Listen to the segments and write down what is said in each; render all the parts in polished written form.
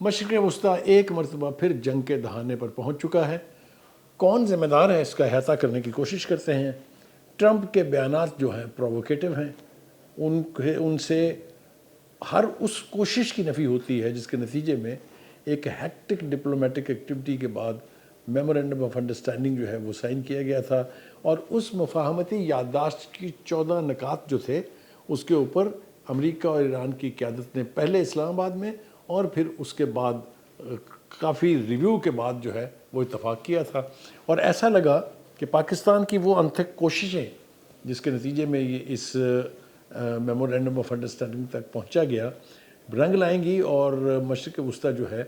مشرق وسطیٰ ایک مرتبہ پھر جنگ کے دہانے پر پہنچ چکا ہے۔ کون ذمہ دار ہے اس کا احاطہ کرنے کی کوشش کرتے ہیں۔ ٹرمپ کے بیانات جو ہیں پرووکیٹو ہیں، ان سے ہر اس کوشش کی نفی ہوتی ہے جس کے نتیجے میں ایک ہیکٹک ڈپلومیٹک ایکٹیویٹی کے بعد میمورینڈم آف انڈرسٹینڈنگ جو ہے وہ سائن کیا گیا تھا، اور اس مفاہمتی یادداشت کی 14 نکات جو تھے اس کے اوپر امریکہ اور ایران کی قیادت نے پہلے اسلام آباد میں اور پھر اس کے بعد کافی ریویو کے بعد جو ہے وہ اتفاق کیا تھا۔ اور ایسا لگا کہ پاکستان کی وہ انتھک کوششیں جس کے نتیجے میں یہ اس میمورینڈم آف انڈرسٹینڈنگ تک پہنچا گیا رنگ لائیں گی، اور مشرق وسطیٰ جو ہے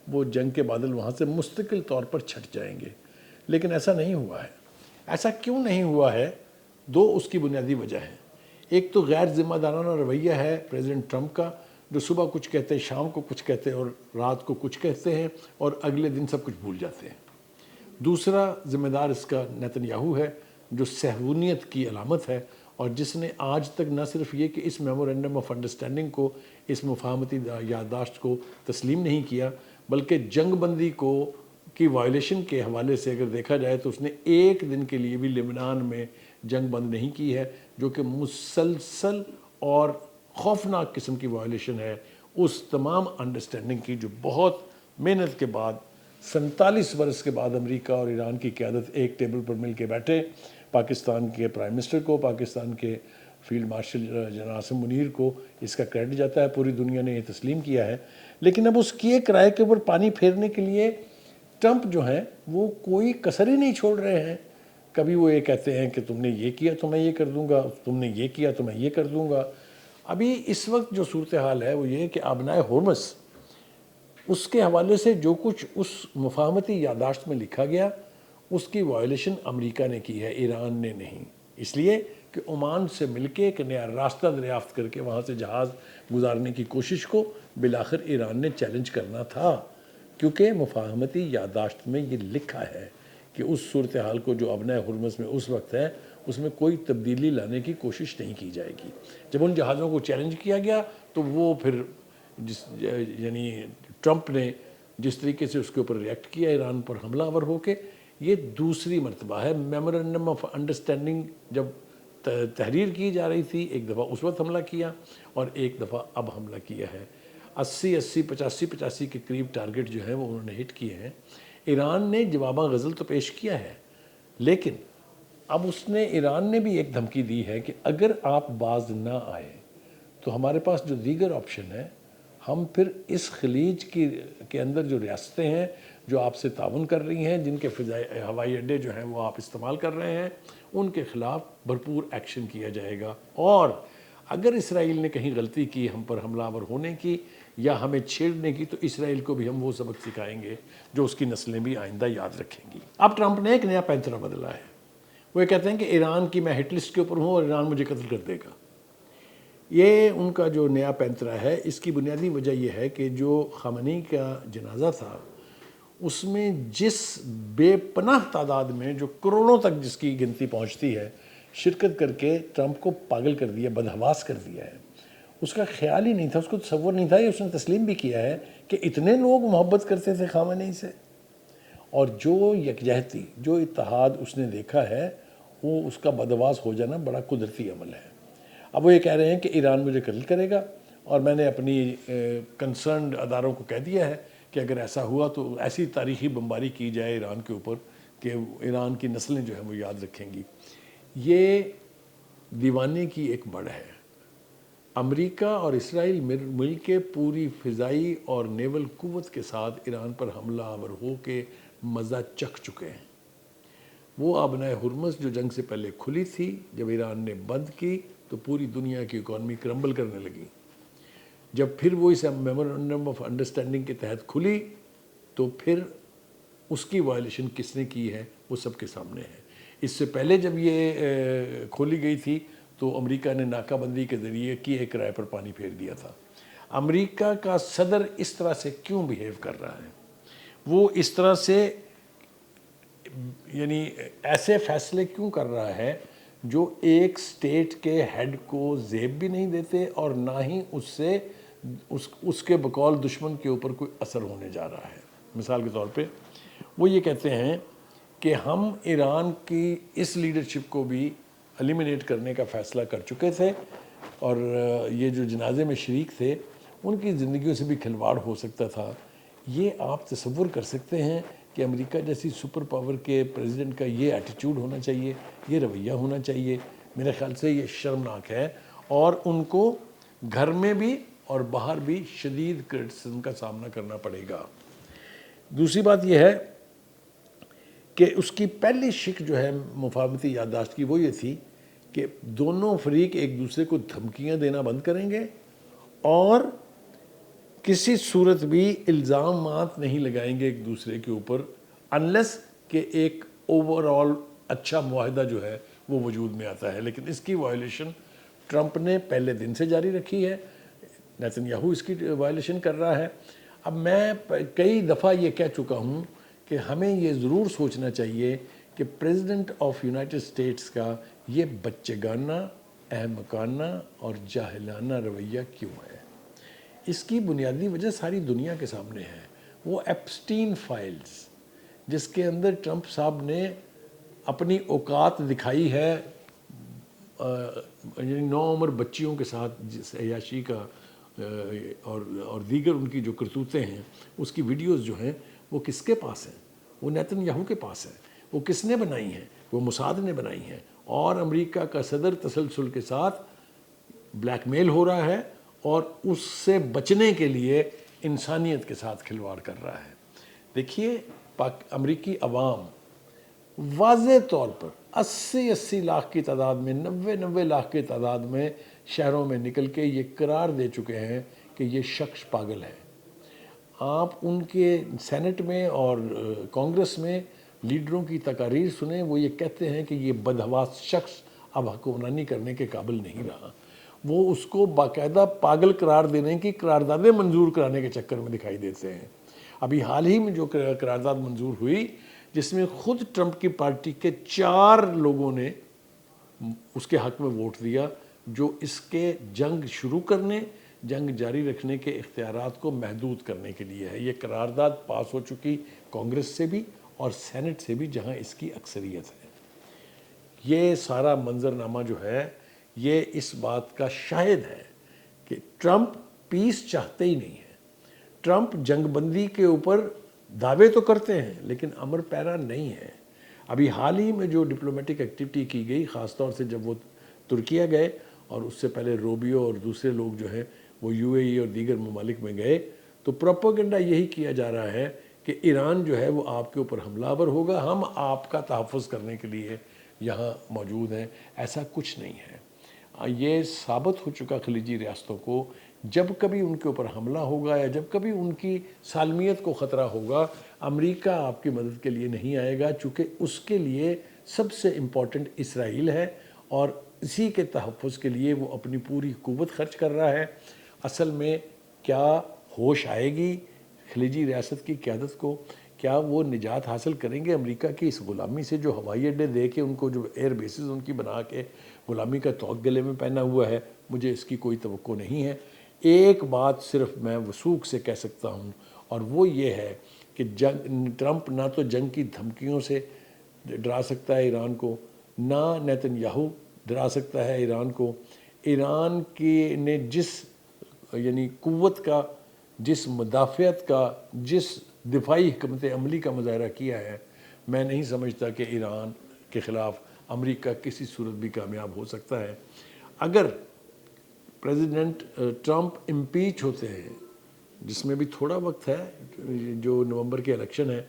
وہ جنگ کے بادل وہاں سے مستقل طور پر چھٹ جائیں گے۔ لیکن ایسا نہیں ہوا ہے۔ ایسا کیوں نہیں ہوا ہے؟ دو اس کی بنیادی وجہ ہیں۔ ایک تو غیر ذمہ دارانہ رویہ ہے پریزیڈنٹ ٹرمپ کا، جو صبح کچھ کہتے ہیں، شام کو کچھ کہتے ہیں اور رات کو کچھ کہتے ہیں اور اگلے دن سب کچھ بھول جاتے ہیں۔ دوسرا ذمہ دار اس کا نیتن یاہو ہے، جو صہیونیت کی علامت ہے اور جس نے آج تک نہ صرف یہ کہ اس میمورینڈم آف انڈرسٹینڈنگ کو، اس مفاہمتی یادداشت کو تسلیم نہیں کیا، بلکہ جنگ بندی کی وائلیشن کے حوالے سے اگر دیکھا جائے تو اس نے ایک دن کے لیے بھی لبنان میں جنگ بند نہیں کی ہے، جو کہ مسلسل اور خوفناک قسم کی وائلیشن ہے اس تمام انڈرسٹینڈنگ کی، جو بہت محنت کے بعد 47 برس کے بعد امریکہ اور ایران کی قیادت ایک ٹیبل پر مل کے بیٹھے، پاکستان کے پرائم منسٹر کو، پاکستان کے field marshal general Asim Munir کو اس کا کریڈٹ جاتا ہے، پوری دنیا نے یہ تسلیم کیا ہے۔ لیکن اب اس کیے کرائے کے اوپر پانی پھیرنے کے لیے ٹرمپ جو ہیں وہ کوئی کسر ہی نہیں چھوڑ رہے ہیں۔ کبھی وہ یہ کہتے ہیں کہ تم نے یہ کیا تو میں یہ کر دوں گا، تم نے یہ کیا تو میں یہ کر دوں گا۔ ابھی اس وقت جو صورتحال ہے وہ یہ کہ آبنائے ہرمز اس کے حوالے سے جو کچھ اس مفاہمتی یادداشت میں لکھا گیا اس کی وائلیشن امریکہ نے کی ہے، ایران نے نہیں، اس لیے کہ عمان سے مل کے ایک نیا راستہ دریافت کر کے وہاں سے جہاز گزارنے کی کوشش کو بالآخر ایران نے چیلنج کرنا تھا، کیونکہ مفاہمتی یادداشت میں یہ لکھا ہے کہ اس صورتحال کو جو آبنائے ہرمز میں اس وقت ہے اس میں کوئی تبدیلی لانے کی کوشش نہیں کی جائے گی۔ جب ان جہازوں کو چیلنج کیا گیا تو وہ پھر یعنی ٹرمپ نے جس طریقے سے اس کے اوپر ریئیکٹ کیا ایران پر حملہ آور ہو کے، یہ دوسری مرتبہ ہے۔ میمورینڈم آف انڈرسٹینڈنگ جب تحریر کی جا رہی تھی ایک دفعہ اس وقت حملہ کیا اور ایک دفعہ اب حملہ کیا ہے۔ 85 کے قریب ٹارگٹ جو ہے وہ انہوں نے ہٹ کیے ہیں۔ ایران نے جواباً غزل تو پیش کیا ہے، لیکن اب ایران نے بھی ایک دھمکی دی ہے کہ اگر آپ باز نہ آئے تو ہمارے پاس جو دیگر آپشن ہے، ہم پھر اس خلیج کے اندر جو ریاستیں ہیں جو آپ سے تعاون کر رہی ہیں، جن کے ہوائی اڈے جو ہیں وہ آپ استعمال کر رہے ہیں، ان کے خلاف بھرپور ایکشن کیا جائے گا، اور اگر اسرائیل نے کہیں غلطی کی ہم پر حملہ آور ہونے کی یا ہمیں چھیڑنے کی تو اسرائیل کو بھی ہم وہ سبق سکھائیں گے جو اس کی نسلیں بھی آئندہ یاد رکھیں گی۔ اب ٹرمپ نے ایک نیا پینترا بدلا ہے۔ وہ یہ کہتے ہیں کہ ایران کی میں ہٹ لسٹ کے اوپر ہوں اور ایران مجھے قتل کر دے گا۔ یہ ان کا جو نیا پینترا ہے، اس کی بنیادی وجہ یہ ہے کہ جو خامنئی کا جنازہ تھا اس میں جس بے پناہ تعداد میں جو کروڑوں تک جس کی گنتی پہنچتی ہے شرکت کر کے ٹرمپ کو پاگل کر دیا، بدحواس کر دیا ہے۔ اس کا خیال ہی نہیں تھا، اس کو تصور نہیں تھا، یہ اس نے تسلیم بھی کیا ہے کہ اتنے لوگ محبت کرتے تھے خامنئی سے، اور جو یکجہتی، جو اتحاد اس نے دیکھا ہے وہ اس کا بدحواس ہو جانا بڑا قدرتی عمل ہے۔ اب وہ یہ کہہ رہے ہیں کہ ایران مجھے قتل کرے گا، اور میں نے اپنی کنسرنڈ اداروں کو کہہ دیا ہے کہ اگر ایسا ہوا تو ایسی تاریخی بمباری کی جائے ایران کے اوپر کہ ایران کی نسلیں جو ہیں وہ یاد رکھیں گی۔ یہ دیوانے کی ایک بڑھ ہے۔ امریکہ اور اسرائیل مل کے پوری فضائی اور نیول قوت کے ساتھ ایران پر حملہ آور ہو کے مزہ چکھ چکے ہیں۔ وہ آبنائے ہرمز جو جنگ سے پہلے کھلی تھی، جب ایران نے بند کی تو پوری دنیا کی اکانومی کرمبل کرنے لگی۔ جب پھر وہ اس میمورینڈم آف انڈرسٹینڈنگ کے تحت کھلی تو پھر اس کی وائلیشن کس نے کی ہے وہ سب کے سامنے ہے۔ اس سے پہلے جب یہ کھولی گئی تھی تو امریکہ نے ناکہ بندی کے ذریعے کیے کرائے پر پانی پھیر دیا تھا۔ امریکہ کا صدر اس طرح سے کیوں بیہیو کر رہا ہے؟ وہ اس طرح سے یعنی ایسے فیصلے کیوں کر رہا ہے جو ایک سٹیٹ کے ہیڈ کو زیب بھی نہیں دیتے اور نہ ہی اس سے اس کے بقول دشمن کے اوپر کوئی اثر ہونے جا رہا ہے۔ مثال کے طور پہ وہ یہ کہتے ہیں کہ ہم ایران کی اس لیڈرشپ کو بھی ایلیمینیٹ کرنے کا فیصلہ کر چکے تھے، اور یہ جو جنازے میں شریک تھے ان کی زندگیوں سے بھی کھلواڑ ہو سکتا تھا۔ یہ آپ تصور کر سکتے ہیں کہ امریکہ جیسی سپر پاور کے پریزیڈنٹ کا یہ ایٹیٹیوڈ ہونا چاہیے، یہ رویہ ہونا چاہیے؟ میرے خیال سے یہ شرمناک ہے، اور ان کو گھر میں بھی اور باہر بھی شدید کرٹیسزم کا سامنا کرنا پڑے گا۔ دوسری بات یہ ہے کہ اس کی پہلی شک جو ہے مفاہمتی یادداشت کی وہ یہ تھی کہ دونوں فریق ایک دوسرے کو دھمکیاں دینا بند کریں گے اور کسی صورت بھی الزامات نہیں لگائیں گے ایک دوسرے کے اوپر، انلیس کہ ایک اوور آل اچھا معاہدہ جو ہے وہ وجود میں آتا ہے۔ لیکن اس کی وائلیشن ٹرمپ نے پہلے دن سے جاری رکھی ہے، نیتن یاہو اس کی وائلیشن کر رہا ہے۔ اب میں کئی دفعہ یہ کہہ چکا ہوں کہ ہمیں یہ ضرور سوچنا چاہیے کہ پریزیڈنٹ آف یونائٹڈ اسٹیٹس کا یہ بچگانہ، احمقانہ اور جاہلانہ رویہ کیوں ہے؟ اس کی بنیادی وجہ ساری دنیا کے سامنے ہے، وہ ایپسٹین فائلز، جس کے اندر ٹرمپ صاحب نے اپنی اوقات دکھائی ہے، یعنی نوعمر بچیوں کے ساتھ عیاشی کا اور دیگر ان کی جو کرتوتیں ہیں، اس کی ویڈیوز جو ہیں وہ کس کے پاس ہیں؟ وہ نیتن یاہو کے پاس ہیں۔ وہ کس نے بنائی ہیں؟ وہ موساد نے بنائی ہیں، اور امریکہ کا صدر تسلسل کے ساتھ بلیک میل ہو رہا ہے اور اس سے بچنے کے لیے انسانیت کے ساتھ کھلواڑ کر رہا ہے۔ دیکھیے امریکی عوام واضح طور پر 80 لاکھ کی تعداد میں، 90 لاکھ کی تعداد میں شہروں میں نکل کے یہ قرار دے چکے ہیں کہ یہ شخص پاگل ہے۔ آپ ان کے سینٹ میں اور کانگریس میں لیڈروں کی تقاریر سنیں، وہ یہ کہتے ہیں کہ یہ بدحواس شخص اب حکمرانی کرنے کے قابل نہیں رہا۔ وہ اس کو باقاعدہ پاگل قرار دینے کی قراردادیں منظور کرانے کے چکر میں دکھائی دیتے ہیں۔ ابھی حال ہی میں جو قرارداد منظور ہوئی، جس میں خود ٹرمپ کی پارٹی کے 4 لوگوں نے اس کے حق میں ووٹ دیا، جو اس کے جنگ شروع کرنے، جنگ جاری رکھنے کے اختیارات کو محدود کرنے کے لیے ہے۔ یہ قرارداد پاس ہو چکی کانگریس سے بھی اور سینٹ سے بھی، جہاں اس کی اکثریت ہے۔ یہ سارا منظرنامہ جو ہے یہ اس بات کا شاہد ہے کہ ٹرمپ پیس چاہتے ہی نہیں ہے۔ ٹرمپ جنگ بندی کے اوپر دعوے تو کرتے ہیں لیکن امر پیرا نہیں ہے۔ ابھی حال ہی میں جو ڈپلومیٹک ایکٹیویٹی کی گئی، خاص طور سے جب وہ ترکیہ گئے اور اس سے پہلے روبیو اور دوسرے لوگ جو ہیں وہ یو اے ای اور دیگر ممالک میں گئے، تو پروپیگنڈا یہی کیا جا رہا ہے کہ ایران جو ہے وہ آپ کے اوپر حملہ آور ہوگا، ہم آپ کا تحفظ کرنے کے لیے یہاں موجود ہیں۔ ایسا کچھ نہیں ہے۔ یہ ثابت ہو چکا خلیجی ریاستوں کو، جب کبھی ان کے اوپر حملہ ہوگا یا جب کبھی ان کی سالمیت کو خطرہ ہوگا، امریکہ آپ کی مدد کے لیے نہیں آئے گا، چونکہ اس کے لیے سب سے امپورٹنٹ اسرائیل ہے اور اسی کے تحفظ کے لیے وہ اپنی پوری قوت خرچ کر رہا ہے۔ اصل میں کیا ہوش آئے گی خلیجی ریاست کی قیادت کو؟ کیا وہ نجات حاصل کریں گے امریکہ کی اس غلامی سے، جو ہوائی اڈے دے کے ان کو، جو ایئر بیسز ان کی بنا کے غلامی کا توق گلے میں پہنا ہوا ہے؟ مجھے اس کی کوئی توقع نہیں ہے۔ ایک بات صرف میں وثوق سے کہہ سکتا ہوں، اور وہ یہ ہے کہ ٹرمپ نہ تو جنگ کی دھمکیوں سے ڈرا سکتا ہے ایران کو، نہ نیتن یاہو ڈرا سکتا ہے ایران کو۔ ایران کی نے جس یعنی قوت کا، جس مدافعت کا، جس دفاعی حکمت عملی کا مظاہرہ کیا ہے، میں نہیں سمجھتا کہ ایران کے خلاف امریکہ کسی صورت بھی کامیاب ہو سکتا ہے۔ اگر پریزیڈنٹ ٹرمپ امپیچ ہوتے ہیں، جس میں بھی تھوڑا وقت ہے، جو نومبر کے الیکشن ہے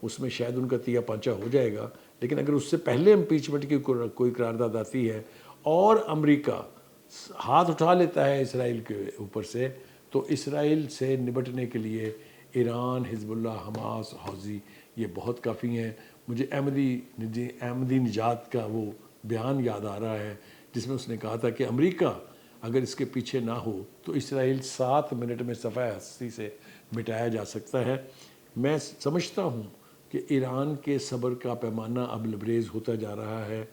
اس میں شاید ان کا تیا پانچا ہو جائے گا، لیکن اگر اس سے پہلے امپیچمنٹ کی کوئی قرارداد آتی ہے اور امریکہ ہاتھ اٹھا لیتا ہے اسرائیل کے اوپر سے، تو اسرائیل سے نبٹنے کے لیے ایران، حزب اللہ، حماس، حوثی یہ بہت کافی ہیں۔ مجھے احمدی نژاد کا وہ بیان یاد آ رہا ہے جس میں اس نے کہا تھا کہ امریکہ اگر اس کے پیچھے نہ ہو تو اسرائیل 7 منٹ میں صفحہ ہستی سے مٹایا جا سکتا ہے۔ میں سمجھتا ہوں کہ ایران کے صبر کا پیمانہ اب لبریز ہوتا جا رہا ہے۔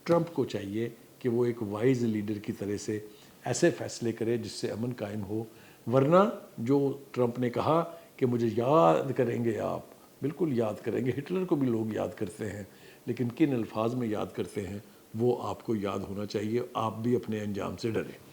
ٹرمپ کو چاہیے کہ وہ ایک وائز لیڈر کی طرح سے ایسے فیصلے کرے جس سے امن قائم ہو، ورنہ جو ٹرمپ نے کہا کہ مجھے یاد کریں گے آپ، بالکل یاد کریں گے. ہٹلر کو بھی لوگ یاد کرتے ہیں، لیکن کن الفاظ میں یاد کرتے ہیں وہ آپ کو یاد ہونا چاہیے. آپ بھی اپنے انجام سے ڈریں.